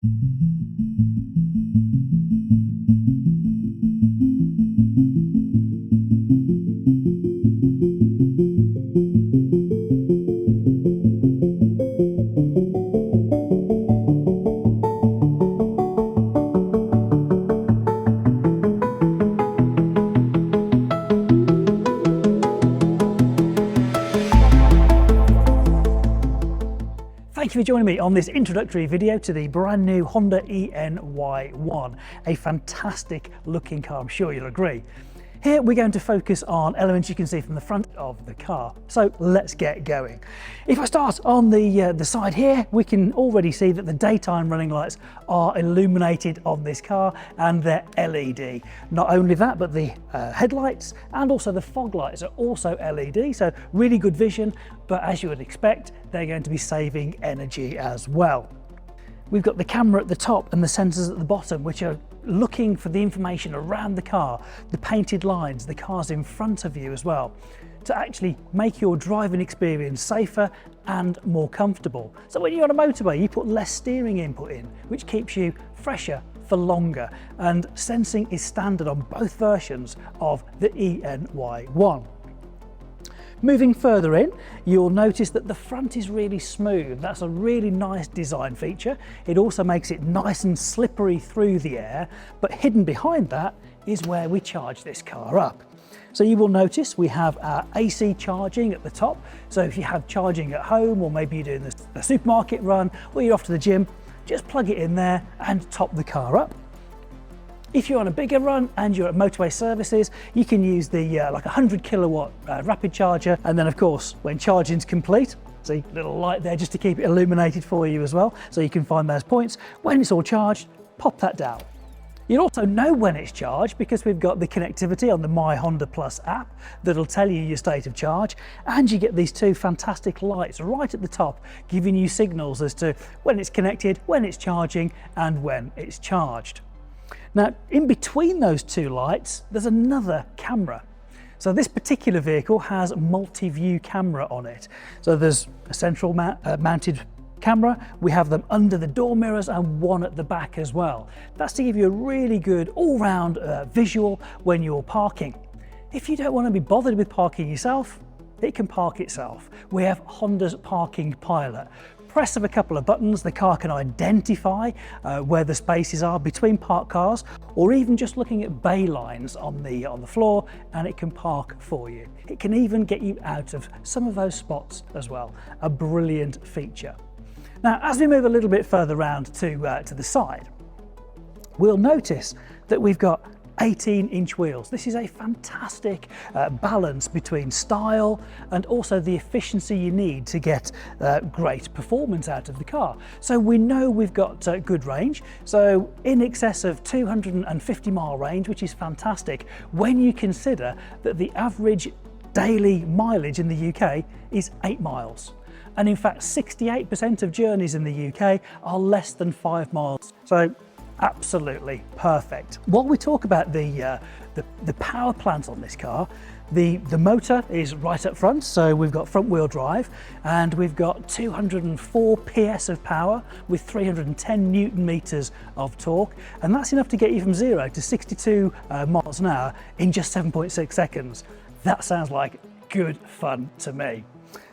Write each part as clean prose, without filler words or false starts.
Thank you for joining me on this introductory video to the brand new Honda Ny1, a fantastic looking car, I'm sure you'll agree. Here we're going to focus on elements you can see from the front of the car. So let's get going. If I start on the side here, we can already see that the daytime running lights are illuminated on this car and they're LED. Not only that, but the headlights and also the fog lights are also LED, so really good vision, but as you would expect, they're going to be saving energy as well. We've got the camera at the top and the sensors at the bottom, which are looking for the information around the car, the painted lines, the cars in front of you as well, to actually make your driving experience safer and more comfortable. So when you're on a motorway, you put less steering input in, which keeps you fresher for longer, and sensing is standard on both versions of the Ny1. Moving further in, you'll notice that the front is really smooth. That's a really nice design feature. It also makes it nice and slippery through the air, but hidden behind that is where we charge this car up. So you will notice we have our AC charging at the top. So if you have charging at home, or maybe you're doing a supermarket run, or you're off to the gym, just plug it in there and top the car up. If you're on a bigger run and you're at motorway services, you can use the like 100 kilowatt rapid charger. And then of course, when charging's complete, see a little light there just to keep it illuminated for you as well. So you can find those points. When it's all charged, pop that down. You'll also know when it's charged because we've got the connectivity on the My Honda Plus app that'll tell you your state of charge, and you get these two fantastic lights right at the top giving you signals as to when it's connected, when it's charging, and when it's charged. Now, in between those two lights, there's another camera. So this particular vehicle has multi-view camera on it. So there's a central mounted camera. We have them under the door mirrors and one at the back as well. That's to give you a really good all-round visual when you're parking. If you don't want to be bothered with parking yourself, it can park itself. We have Honda's Parking Pilot. Press of a couple of buttons, the car can identify where the spaces are between parked cars, or even just looking at bay lines on the floor, and it can park for you. It can even get you out of some of those spots as well. A brilliant feature. Now, as we move a little bit further around to the side, we'll notice that we've got 18-inch wheels. This is a fantastic balance between style and also the efficiency you need to get great performance out of the car. So we know we've got good range, so in excess of 250 mile range, which is fantastic when you consider that the average daily mileage in the UK is 8 miles. And in fact, 68% of journeys in the UK are less than 5 miles. So absolutely perfect. While we talk about the power plant on this car, the motor is right up front, so we've got front wheel drive, and we've got 204 PS of power with 310 Newton meters of torque, and that's enough to get you from 0 to 62 miles an hour in just 7.6 seconds. That sounds like good fun to me.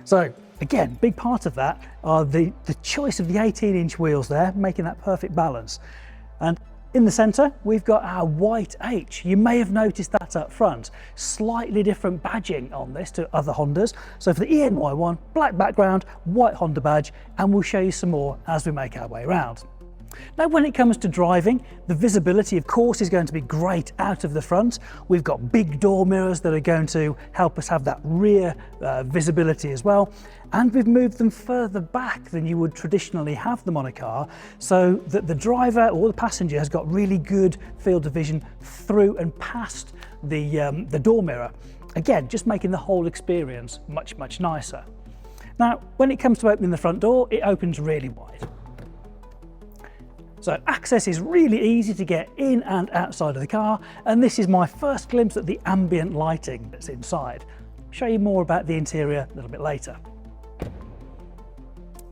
So again, big part of that are the choice of the 18-inch wheels there, making that perfect balance. And in the centre, we've got our white H. You may have noticed that up front. Slightly different badging on this to other Hondas. So for the Ny1, black background, white Honda badge, and we'll show you some more as we make our way around. Now, when it comes to driving, the visibility, of course, is going to be great out of the front. We've got big door mirrors that are going to help us have that rear visibility as well. And we've moved them further back than you would traditionally have them on a car, so that the driver or the passenger has got really good field of vision through and past the door mirror. Again, just making the whole experience much, much nicer. Now, when it comes to opening the front door, it opens really wide. So access is really easy to get in and outside of the car, and this is my first glimpse at the ambient lighting that's inside. I'll show you more about the interior a little bit later.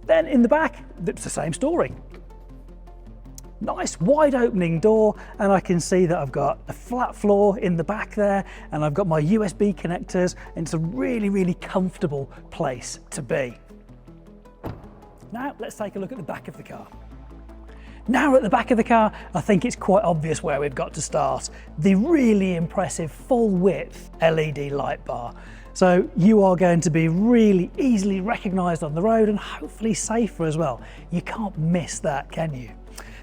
Then in the back, it's the same story. nice wide opening door, and I can see that I've got a flat floor in the back there, and I've got my USB connectors, and it's a really, really comfortable place to be. Now let's take a look at the back of the car. Now we're at the back of the car, I think it's quite obvious where we've got to start. The really impressive full width LED light bar. So you are going to be really easily recognised on the road, and hopefully safer as well. You can't miss that, can you?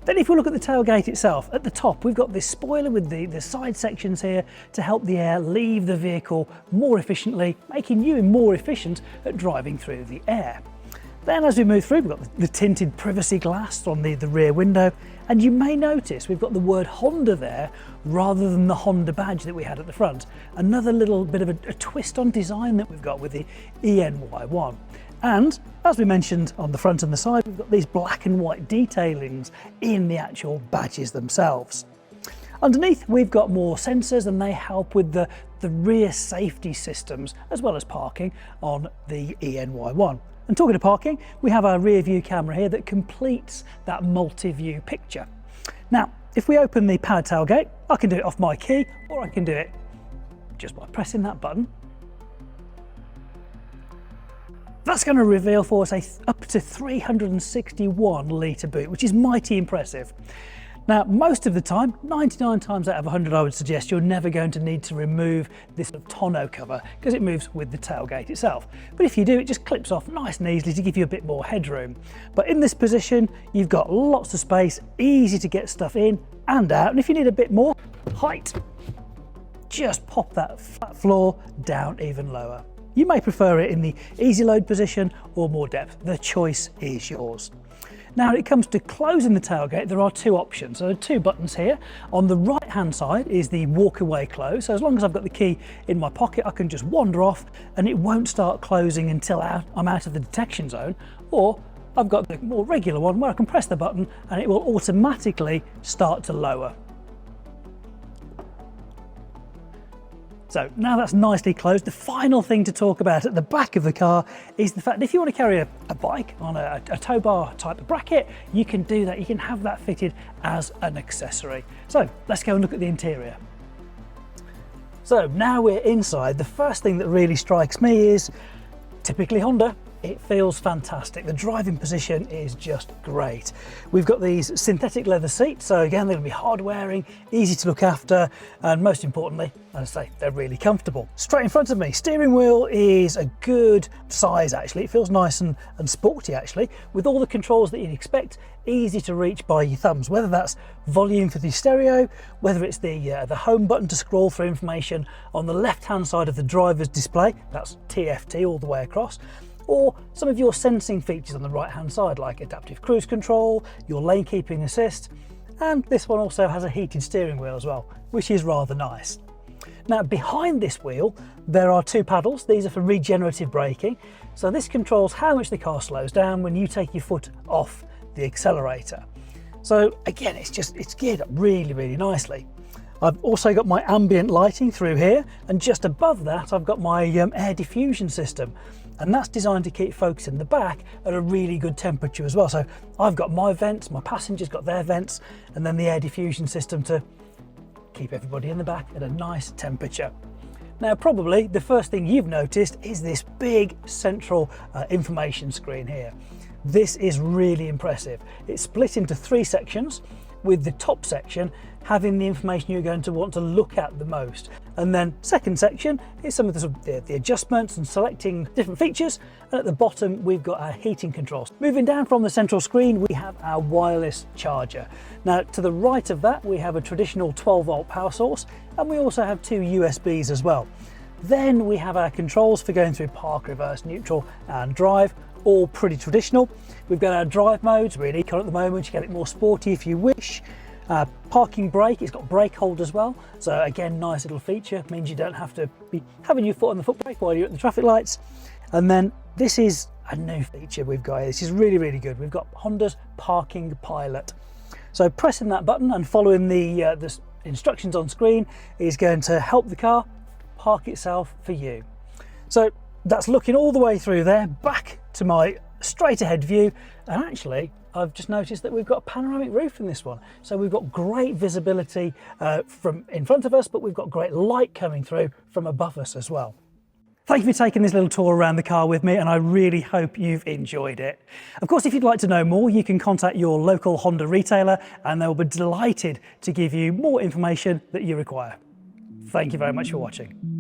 Then if we look at the tailgate itself, at the top we've got this spoiler with the side sections here to help the air leave the vehicle more efficiently, making you more efficient at driving through the air. Then as we move through, we've got the tinted privacy glass on the rear window, and you may notice we've got the word Honda there rather than the Honda badge that we had at the front. Another little bit of a twist on design that we've got with the Ny1. And as we mentioned on the front and the side, we've got these black and white detailings in the actual badges themselves. Underneath, we've got more sensors, and they help with the rear safety systems as well as parking on the Ny1. And talking of parking, we have our rear view camera here that completes that multi-view picture. Now, if we open the powered tailgate, I can do it off my key, or I can do it just by pressing that button. That's going to reveal for us a up to 361 litre boot, which is mighty impressive. Now, most of the time, 99 times out of 100, I would suggest you're never going to need to remove this sort of tonneau cover because it moves with the tailgate itself. But if you do, it just clips off nice and easily to give you a bit more headroom. But in this position, you've got lots of space, easy to get stuff in and out. And if you need a bit more height, just pop that flat floor down even lower. You may prefer it in the easy load position or more depth. The choice is yours. Now, when it comes to closing the tailgate, there are two options. So there are two buttons here. On the right hand side is the walk away close. So as long as I've got the key in my pocket, I can just wander off and it won't start closing until I'm out of the detection zone. Or I've got the more regular one where I can press the button and it will automatically start to lower. So now that's nicely closed, the final thing to talk about at the back of the car is the fact that if you want to carry a bike on a tow bar type of bracket, you can do that. You can have that fitted as an accessory. So let's go and look at the interior. So now we're inside. The first thing that really strikes me is typically Honda. It feels fantastic. The driving position is just great. We've got these synthetic leather seats, so again, they're gonna be hard wearing, easy to look after, and most importantly, as I say, they're really comfortable. Straight in front of me, steering wheel is a good size actually. It feels nice and sporty actually, with all the controls that you'd expect, easy to reach by your thumbs, whether that's volume for the stereo, whether it's the home button to scroll through information on the left-hand side of the driver's display, that's TFT all the way across, or some of your sensing features on the right hand side like adaptive cruise control, your lane keeping assist, and this one also has a heated steering wheel as well, which is rather nice. Now behind this wheel there are two paddles. These are for regenerative braking, so this controls how much the car slows down when you take your foot off the accelerator. So again, it's geared up really nicely. I've also got my ambient lighting through here, and just above that I've got my air diffusion system, and that's designed to keep folks in the back at a really good temperature as well. So I've got my vents, my passengers got their vents, and then the air diffusion system to keep everybody in the back at a nice temperature. Now probably the first thing you've noticed is this big central information screen here. This is really impressive. It's split into three sections, with the top section having the information you're going to want to look at the most. And then second section is some of the adjustments and selecting different features. And at the bottom, we've got our heating controls. Moving down from the central screen, we have our wireless charger. Now, to the right of that, we have a traditional 12-volt power source, and we also have two USBs as well. Then we have our controls for going through park, reverse, neutral, and drive, all pretty traditional. We've got our drive modes, really eco at the moment. You get it more sporty if you wish. Parking brake, it's got brake hold as well. So again, nice little feature, means you don't have to be having your foot on the foot brake while you're at the traffic lights. And then this is a new feature we've got here. This is really good. We've got Honda's Parking Pilot. So pressing that button and following the instructions on screen is going to help the car park itself for you. So that's looking all the way through there, back to my straight ahead view, and actually I've just noticed that we've got a panoramic roof in this one. So we've got great visibility from in front of us, but we've got great light coming through from above us as well. Thank you for taking this little tour around the car with me, and I really hope you've enjoyed it. Of course, if you'd like to know more, you can contact your local Honda retailer and they'll be delighted to give you more information that you require. Thank you very much for watching.